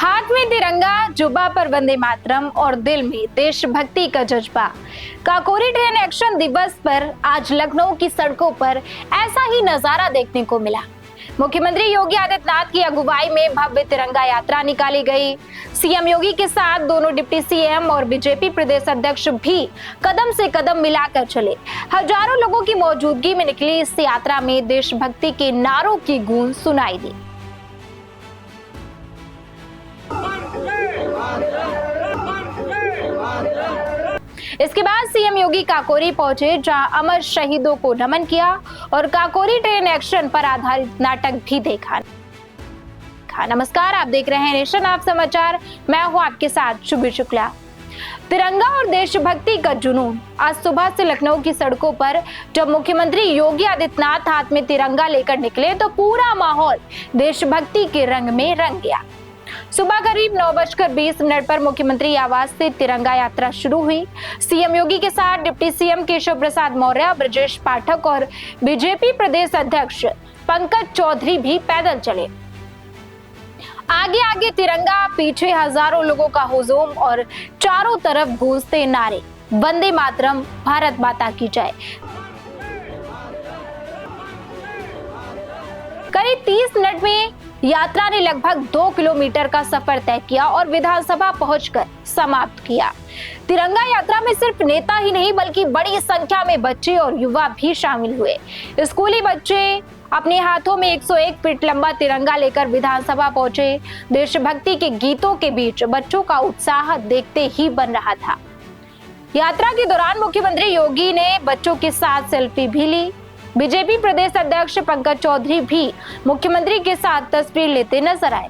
हाथ में तिरंगा, जुबा पर वंदे मातरम और दिल में देशभक्ति का जज्बा। काकोरी ट्रेन एक्शन दिवस पर आज लखनऊ की सड़कों पर ऐसा ही नजारा देखने को मिला। मुख्यमंत्री योगी आदित्यनाथ की अगुवाई में भव्य तिरंगा यात्रा निकाली गई। सीएम योगी के साथ दोनों डिप्टी सीएम और बीजेपी प्रदेश अध्यक्ष भी कदम से कदम मिलाकर चले। हजारों लोगों की मौजूदगी में निकली इस यात्रा में देशभक्ति के नारों की गूंज सुनाई दी। इसके बाद सीएम योगी काकोरी पहुंचे, जहां अमर शहीदों को नमन किया और काकोरी ट्रेन एक्शन पर आधारित नाटक भी देखा। नमस्कार, आप देख रहे हैं नेशन आप समाचार। मैं हूं आपके साथ शुभी शुक्ला। तिरंगा और देशभक्ति का जुनून। आज सुबह से लखनऊ की सड़कों पर जब मुख्यमंत्री योगी आदित्यनाथ हाथ में तिरंगा लेकर निकले तो पूरा माहौल देशभक्ति के रंग में रंग गया। सुबह करीब 9:20 पर मुख्यमंत्री आवास से तिरंगा यात्रा शुरू हुई। सीएम योगी के साथ डिप्टी सीएम केशव प्रसाद मौर्य, ब्रजेश पाठक और बीजेपी प्रदेश अध्यक्ष पंकज चौधरी भी पैदल चले। आगे आगे तिरंगा, पीछे हजारों लोगों का हुजूम और चारों तरफ गूंजते नारे, वंदे मातरम, भारत माता की जय। करीब 30 मिनट में यात्रा ने लगभग 2 किलोमीटर का सफर तय किया और विधानसभा पहुंचकर समाप्त किया। तिरंगा यात्रा में सिर्फ नेता ही नहीं बल्कि बड़ी संख्या में बच्चे और युवा भी शामिल हुए। स्कूली बच्चे अपने हाथों में 101 फीट लंबा तिरंगा लेकर विधानसभा पहुंचे। देशभक्ति के गीतों के बीच बच्चों का उत्साह देखते ही बन रहा था। यात्रा के दौरान मुख्यमंत्री योगी ने बच्चों के साथ सेल्फी भी ली। बीजेपी प्रदेश अध्यक्ष पंकज चौधरी भी मुख्यमंत्री के साथ तस्वीर लेते नजर आए।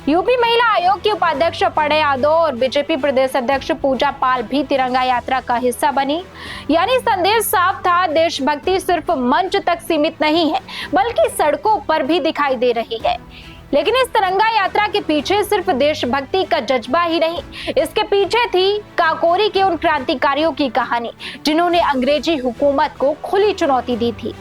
यूपी महिला आयोग के उपाध्यक्ष अपर्णा यादव और बीजेपी प्रदेश अध्यक्ष पूजा पाल भी तिरंगा यात्रा का हिस्सा बनी। यानी संदेश साफ था, देशभक्ति सिर्फ मंच तक सीमित नहीं है बल्कि सड़कों पर भी दिखाई दे रही है। लेकिन इस तिरंगा यात्रा के पीछे सिर्फ देशभक्ति का जज्बा ही नहीं, इसके पीछे थी काकोरी के उन क्रांतिकारियों की कहानी जिन्होंने अंग्रेजी हुकूमत को खुली चुनौती दी थी।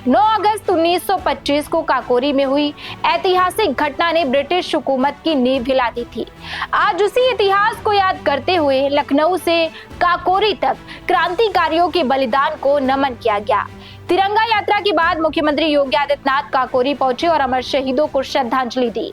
9 अगस्त 1925 को काकोरी में हुई ऐतिहासिक घटना ने ब्रिटिश हुकूमत की नींव हिला दी थी। आज उसी इतिहास को याद करते हुए लखनऊ से काकोरी तक क्रांतिकारियों के बलिदान को नमन किया गया। तिरंगा यात्रा के बाद मुख्यमंत्री योगी आदित्यनाथ काकोरी पहुंचे और अमर शहीदों को श्रद्धांजलि दी।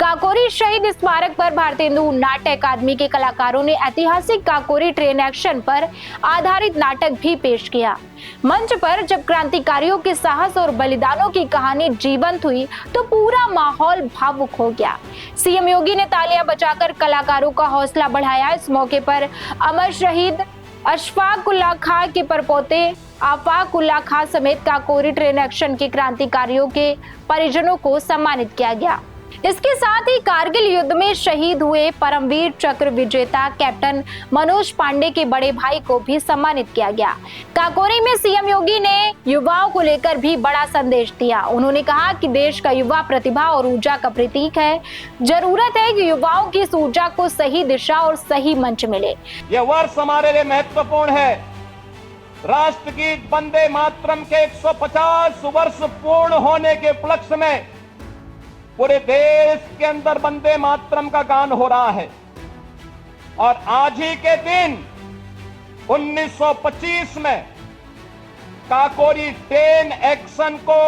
काकोरी शहीद स्मारक पर भारतीय हिंदू नाट्य अकादमी के कलाकारों ने ऐतिहासिक काकोरी ट्रेन एक्शन पर आधारित नाटक भी पेश किया। मंच पर जब क्रांतिकारियों के साहस और बलिदानों की कहानी जीवंत हुई तो पूरा माहौल भावुक हो गया। सीएम योगी ने तालियां बजाकर कलाकारों का हौसला बढ़ाया। इस मौके पर अमर शहीद अशफाक उल्लाह खां के परपोते आफाक उल्लाह खां समेत काकोरी ट्रेन एक्शन के क्रांतिकारियों के परिजनों को सम्मानित किया गया। इसके साथ ही कारगिल युद्ध में शहीद हुए परमवीर चक्र विजेता कैप्टन मनोज पांडे के बड़े भाई को भी सम्मानित किया गया। काकोरी में सीएम योगी ने युवाओं को लेकर भी बड़ा संदेश दिया। उन्होंने कहा कि देश का युवा प्रतिभा और ऊर्जा का प्रतीक है। जरूरत है कि युवाओं की इस ऊर्जा को सही दिशा और सही मंच मिले। यह वर्ष हमारे लिए महत्वपूर्ण है। राष्ट्रगीत वंदे मातरम के 150 वर्ष पूर्ण होने के उपलक्ष्य में पूरे देश के अंदर वंदे मातरम का गान हो रहा है। और आज ही के दिन 1925 में काकोरी ट्रेन एक्शन को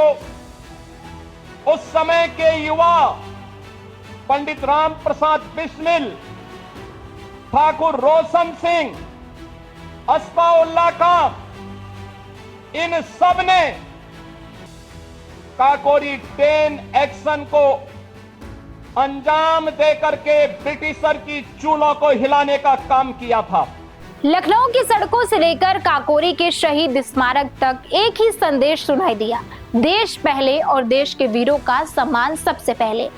उस समय के युवा पंडित राम प्रसाद बिस्मिल, ठाकुर रोशन सिंह, अशफाक उल्लाह खां, इन सब ने काकोरी ट्रेन एक्शन को अंजाम देकर के ब्रिटिशर की चूलों को हिलाने का काम किया था। लखनऊ की सड़कों से लेकर काकोरी के शहीद स्मारक तक एक ही संदेश सुनाई दिया, देश पहले और देश के वीरों का सम्मान सबसे पहले।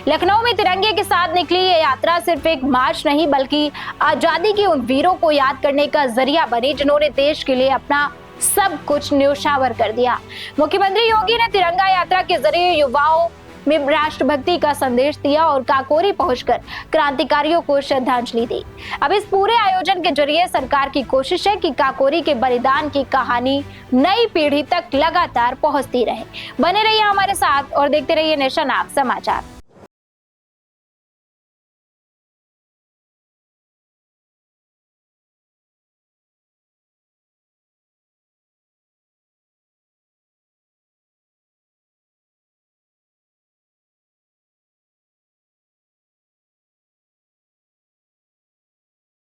लखनऊ में तिरंगे के साथ निकली ये यात्रा सिर्फ एक मार्च नहीं बल्कि आजादी के उन वीरों को याद करने का जरिया बनी जिन्होंने देश के लिए अपना सब कुछ न्योछावर कर दिया। मुख्यमंत्री योगी ने तिरंगा यात्रा के जरिए युवाओं में राष्ट्रभक्ति का संदेश दिया और काकोरी पहुंचकर क्रांतिकारियों को श्रद्धांजलि दी। अब इस पूरे आयोजन के जरिए सरकार की कोशिश है कि काकोरी के बलिदान की कहानी नई पीढ़ी तक लगातार पहुंचती रहे। बने रहिए हमारे साथ और देखते रहिए नेशन आप समाचार।